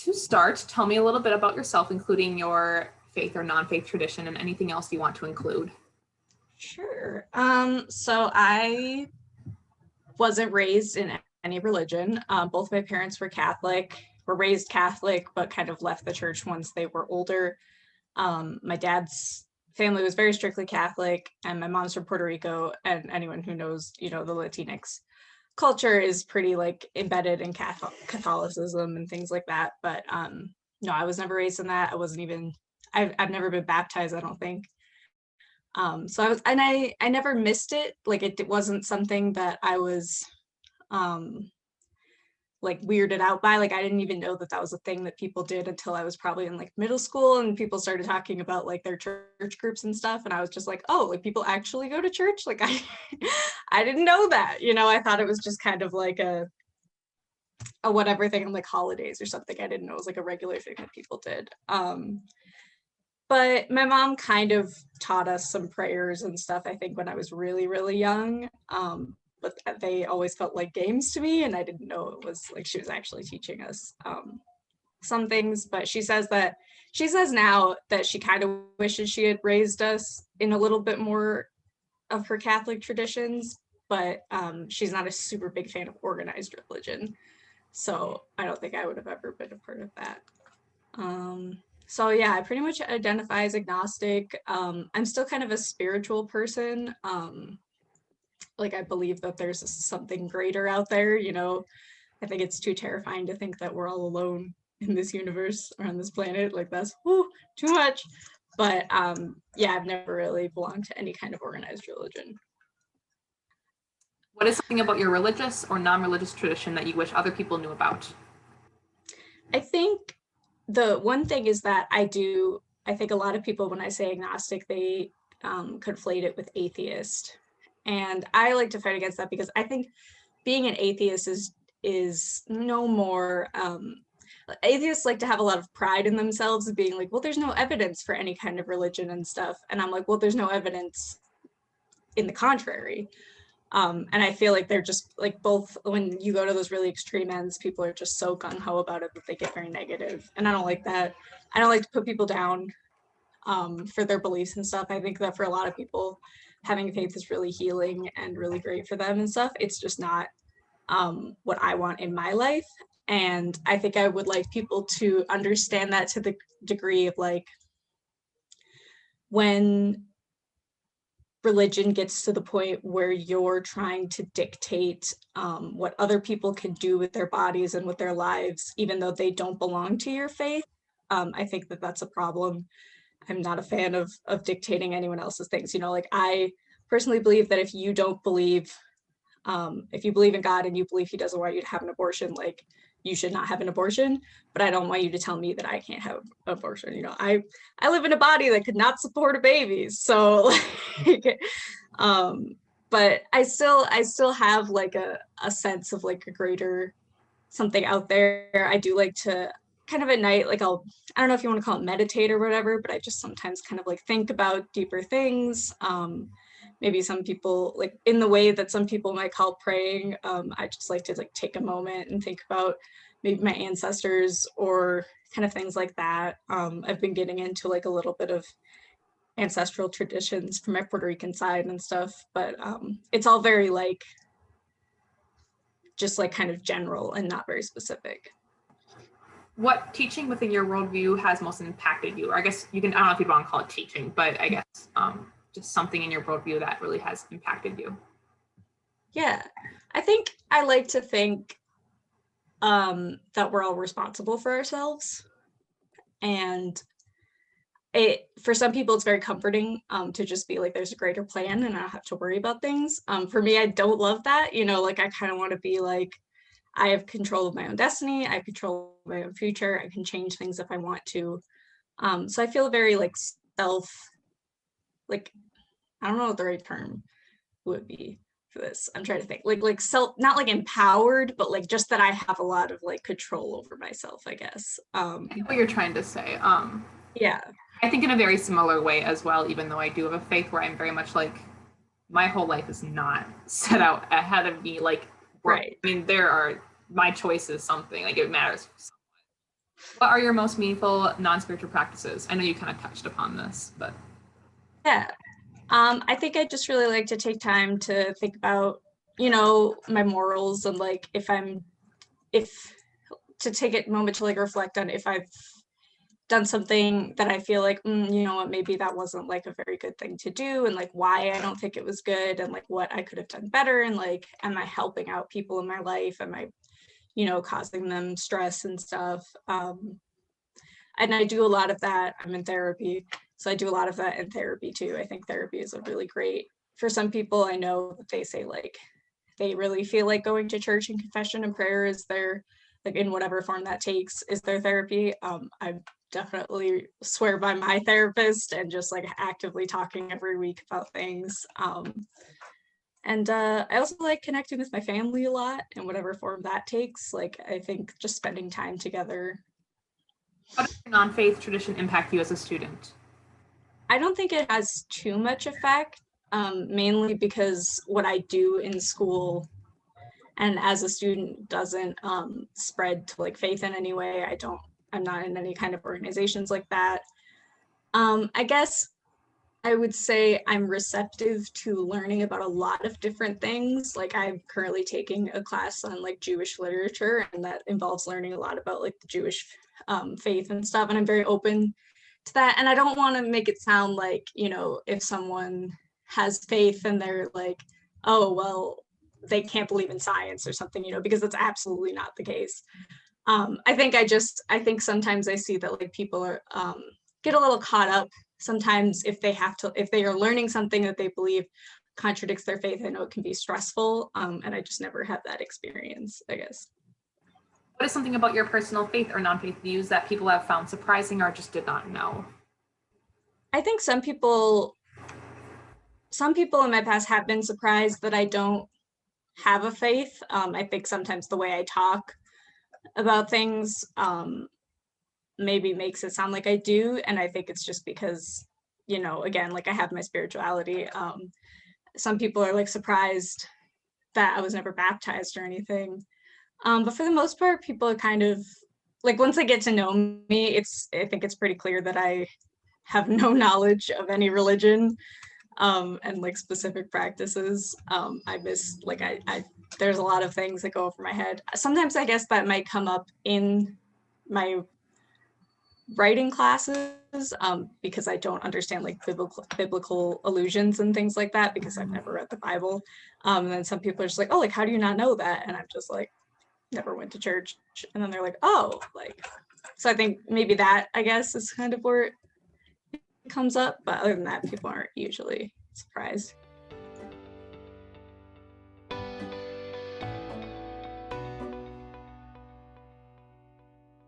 to start, tell me a little bit about yourself, including your faith or non-faith tradition and anything else you want to include. Sure. So I wasn't raised in any religion. Both my parents were raised Catholic, but kind of left the church once they were older. My dad's family was very strictly Catholic, and my mom's from Puerto Rico, and anyone who knows, the Latinx culture is pretty like embedded in Catholicism and things like that. But no, I was never raised in that. I've never been baptized, I don't think. So I never missed it. Like it wasn't something that I was like weirded out by. Like I didn't even know that was a thing that people did until I was probably in like middle school, and people started talking about like their church groups and stuff, and I was just like, oh, like people actually go to church? Like I didn't know that. I thought it was just kind of like a whatever thing on like holidays or something. I didn't know it was like a regular thing that people did. But my mom kind of taught us some prayers and stuff, I think, when I was really, really young. But they always felt like games to me, and I didn't know it was like she was actually teaching us some things. But she says now that she kind of wishes she had raised us in a little bit more of her Catholic traditions, but she's not a super big fan of organized religion. So I don't think I would have ever been a part of that. So yeah, I pretty much identify as agnostic. I'm still kind of a spiritual person. Like I believe that there's something greater out there, I think it's too terrifying to think that we're all alone in this universe or on this planet. Like that's too much. But yeah, I've never really belonged to any kind of organized religion. What is something about your religious or non-religious tradition that you wish other people knew about? I think the one thing is that I think a lot of people, when I say agnostic, they conflate it with atheist. And I like to fight against that, because I think being an atheist is no more, atheists like to have a lot of pride in themselves of being like, well, there's no evidence for any kind of religion and stuff. And I'm like, well, there's no evidence in the contrary. And I feel like they're just like, both when you go to those really extreme ends, people are just so gung-ho about it that they get very negative. And I don't like that. I don't like to put people down for their beliefs and stuff. I think that for a lot of people, having faith is really healing and really great for them and stuff. It's just not what I want in my life. And I think I would like people to understand that to the degree of like, when religion gets to the point where you're trying to dictate what other people can do with their bodies and with their lives, even though they don't belong to your faith, I think that that's a problem. I'm not a fan of dictating anyone else's things. Like I personally believe that if you believe in God and you believe he doesn't want you to have an abortion, like you should not have an abortion, but I don't want you to tell me that I can't have an abortion. I live in a body that could not support a baby. So like, but I still have like a sense of like a greater something out there. I do like to kind of at night, like I don't know if you want to call it meditate or whatever, but I just sometimes kind of like think about deeper things. Maybe some people, like in the way that some people might call praying, I just like to like take a moment and think about maybe my ancestors or kind of things like that. I've been getting into like a little bit of ancestral traditions from my Puerto Rican side and stuff, but it's all very like just like kind of general and not very specific. What teaching within your worldview has most impacted you? Or I guess I don't know if you want to call it teaching, but I guess just something in your worldview that really has impacted you. Yeah, I think I like to think that we're all responsible for ourselves. And for some people, it's very comforting to just be like, there's a greater plan and I don't have to worry about things. For me, I don't love that, like I kind of want to be like, I have control of my own destiny. I control my own future. I can change things if I want to. So I feel very like like, I don't know what the right term would be for this. I'm trying to think like self, not like empowered, but like just that I have a lot of like control over myself, I guess. I get what you're trying to say. Yeah. I think in a very similar way as well, even though I do have a faith where I'm very much like, my whole life is not set out ahead of me. Like, right. I mean, my choice is something, like it matters. What are your most meaningful non-spiritual practices? I know you kind of touched upon this, but Yeah. I think I just really like to take time to think about, my morals and like if to take a moment to like reflect on if I've done something that I feel like, you know what, maybe that wasn't like a very good thing to do, and like why I don't think it was good, and like what I could have done better, and like, am I helping out people in my life? Am I, causing them stress and stuff? And I do a lot of that. I'm in therapy, so I do a lot of that in therapy too. I think therapy is a really great, for some people, I know that they say like they really feel like going to church and confession and prayer is their, like in whatever form that takes, is their therapy. I definitely swear by my therapist and just like actively talking every week about things. And I also like connecting with my family a lot in whatever form that takes. Like, I think just spending time together. how does your non-faith tradition impact you as a student? I don't think it has too much effect, mainly because what I do in school and as a student doesn't spread to like faith in any way. I'm not in any kind of organizations like that. I guess I would say I'm receptive to learning about a lot of different things. Like, I'm currently taking a class on like Jewish literature, and that involves learning a lot about like the Jewish faith and stuff. And I'm very open to that. And I don't want to make it sound like, if someone has faith and they're like, oh, well, they can't believe in science or something, because that's absolutely not the case. I think sometimes I see that like people are get a little caught up sometimes if they are learning something that they believe contradicts their faith. I know it can be stressful, and I just never had that experience, I guess. What is something about your personal faith or non-faith views that people have found surprising or just did not know? I think some people in my past have been surprised that I don't have a faith. I think sometimes the way I talk about things maybe makes it sound like I do. And I think it's just because, again, like I have my spirituality. Some people are like surprised that I was never baptized or anything. But for the most part, people are kind of like, once they get to know me, I think it's pretty clear that I have no knowledge of any religion and like specific practices. I miss like I there's a lot of things that go over my head. Sometimes I guess that might come up in my writing classes, because I don't understand like biblical allusions and things like that, because I've never read the Bible. And then some people are just like, oh, like, how do you not know that? And I'm just like, never went to church. And then they're like, oh, like, so I think maybe that, I guess, is kind of where it comes up. But other than that, people aren't usually surprised.